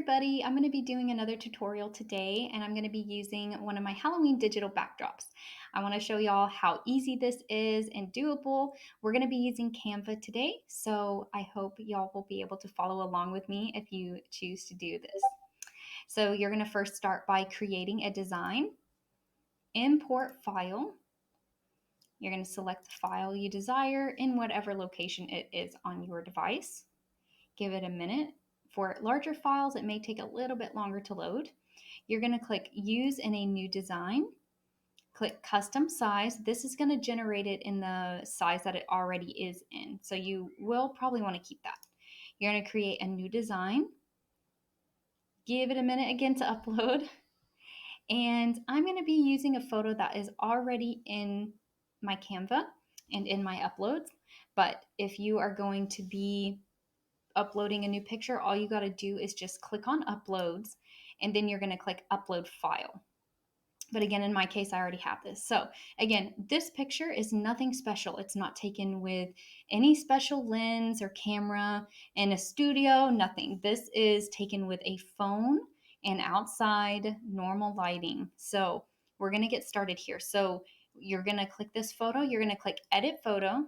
everybody, I'm going to be doing another tutorial today and I'm going to be using one of my Halloween digital backdrops. I want to show y'all how easy this is and doable. We're going to be using Canva today, so I hope y'all will be able to follow along with me if you choose to do this. So you're going to first start by creating a design, import file. You're going to select the file you desire in whatever location it is on your device. Give it a minute. For larger files, it may take a little bit longer to load. You're going to click Use in a new design. Click Custom Size. This is going to generate it in the size that it already is in. So you will probably want to keep that. You're going to create a new design. Give it a minute again to upload. And I'm going to be using a photo that is already in my Canva and in my uploads. But if you are going to be uploading a new picture, all you got to do is just click on uploads and then you're going to click upload file. But again, in my case, I already have this. So again, this picture is nothing special. It's not taken with any special lens or camera in a studio, nothing. This is taken with a phone and outside normal lighting. So we're going to get started here. So you're going to click this photo, you're going to click edit photo,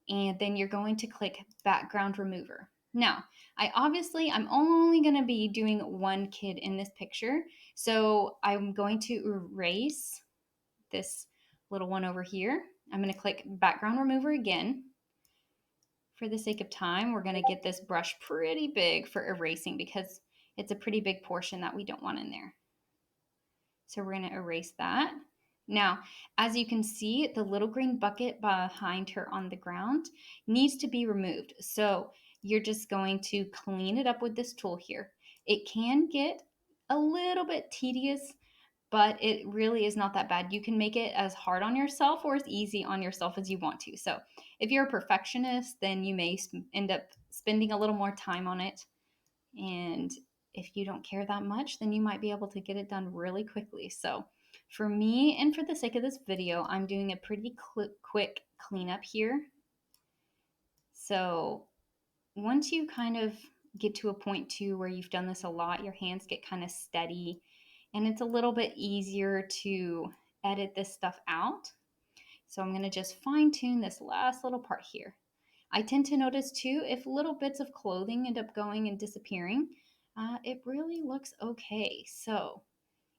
and then you're going to click background remover. Now, I'm only going to be doing one kid in this picture, so I'm going to erase this little one over here. I'm going to click background remover again. For the sake of time, we're going to get this brush pretty big for erasing because it's a pretty big portion that we don't want in there. So we're going to erase that. Now, as you can see, the little green bucket behind her on the ground needs to be removed. So you're just going to clean it up with this tool here. It can get a little bit tedious, but it really is not that bad. You can make it as hard on yourself or as easy on yourself as you want to. So if you're a perfectionist, then you may end up spending a little more time on it. And if you don't care that much, then you might be able to get it done really quickly. So for me, and for the sake of this video, I'm doing a pretty quick cleanup here. So once you kind of get to a point too where you've done this a lot, your hands get kind of steady and it's a little bit easier to edit this stuff out. So I'm going to just fine tune this last little part here. I tend to notice too, if little bits of clothing end up going and disappearing, it really looks okay. So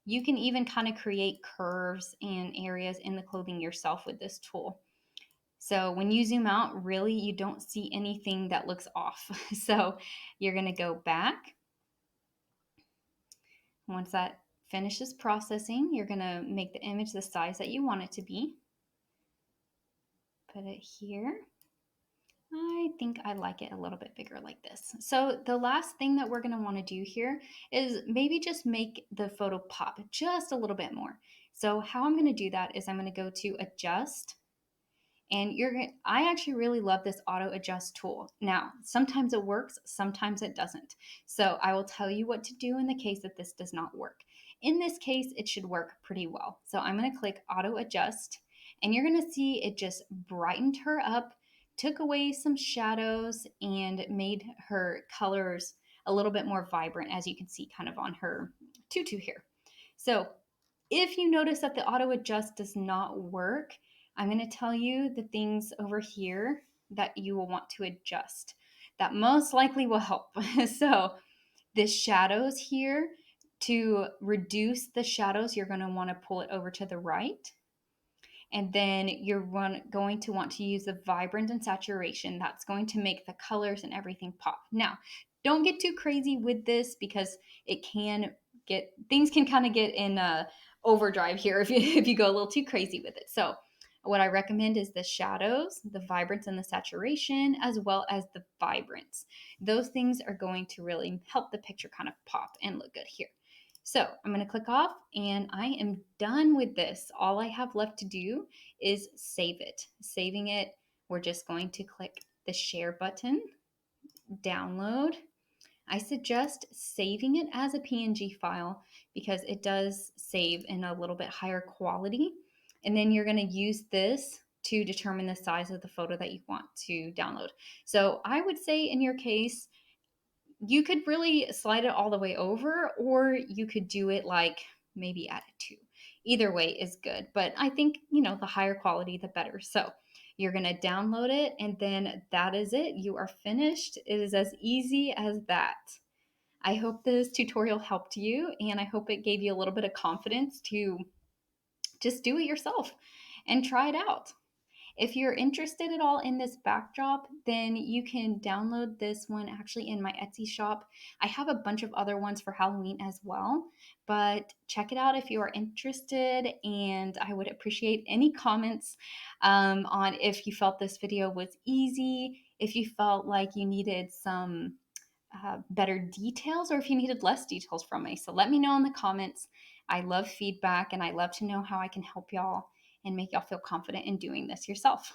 you can even kind of create curves and areas in the clothing yourself with this tool. So when you zoom out, really you don't see anything that looks off. So you're going to go back. Once that finishes processing, you're going to make the image the size that you want it to be. Put it here. I think I like it a little bit bigger like this. So the last thing that we're going to want to do here is maybe just make the photo pop just a little bit more. So how I'm going to do that is I'm going to go to adjust, and I actually really love this auto adjust tool. Now, sometimes it works, sometimes it doesn't. So I will tell you what to do in the case that this does not work. In this case, it should work pretty well. So I'm going to click auto adjust, and you're going to see it just brightened her up, took away some shadows, and made her colors a little bit more vibrant, as you can see kind of on her tutu here. So if you notice that the auto adjust does not work, I'm going to tell you the things over here that you will want to adjust. That most likely will help. So the shadows here, to reduce the shadows, you're going to want to pull it over to the right. And then you're going to want to use the vibrant and saturation. That's going to make the colors and everything pop. Now, don't get too crazy with this because things can kind of get in overdrive here if you go a little too crazy with it. So what I recommend is the shadows, the vibrance and the saturation, as well as the vibrance. Those things are going to really help the picture kind of pop and look good here. So I'm going to click off and I am done with this. All I have left to do is save it. Saving it, we're just going to click the share button, download. I suggest saving it as a PNG file because it does save in a little bit higher quality. And then you're going to use this to determine the size of the photo that you want to download. So I would say in your case, You could really slide it all the way over, or you could do it like maybe at a 2. Either way is good, but I think, the higher quality, the better. So you're going to download it, and then that is it. You are finished. It is as easy as that. I hope this tutorial helped you, and I hope it gave you a little bit of confidence to just do it yourself and try it out. If you're interested at all in this backdrop, then you can download this one actually in my Etsy shop. I have a bunch of other ones for Halloween as well, but check it out if you are interested. And I would appreciate any comments on if you felt this video was easy, if you felt like you needed some better details, or if you needed less details from me. So let me know in the comments. I love feedback and I love to know how I can help y'all and make y'all feel confident in doing this yourself.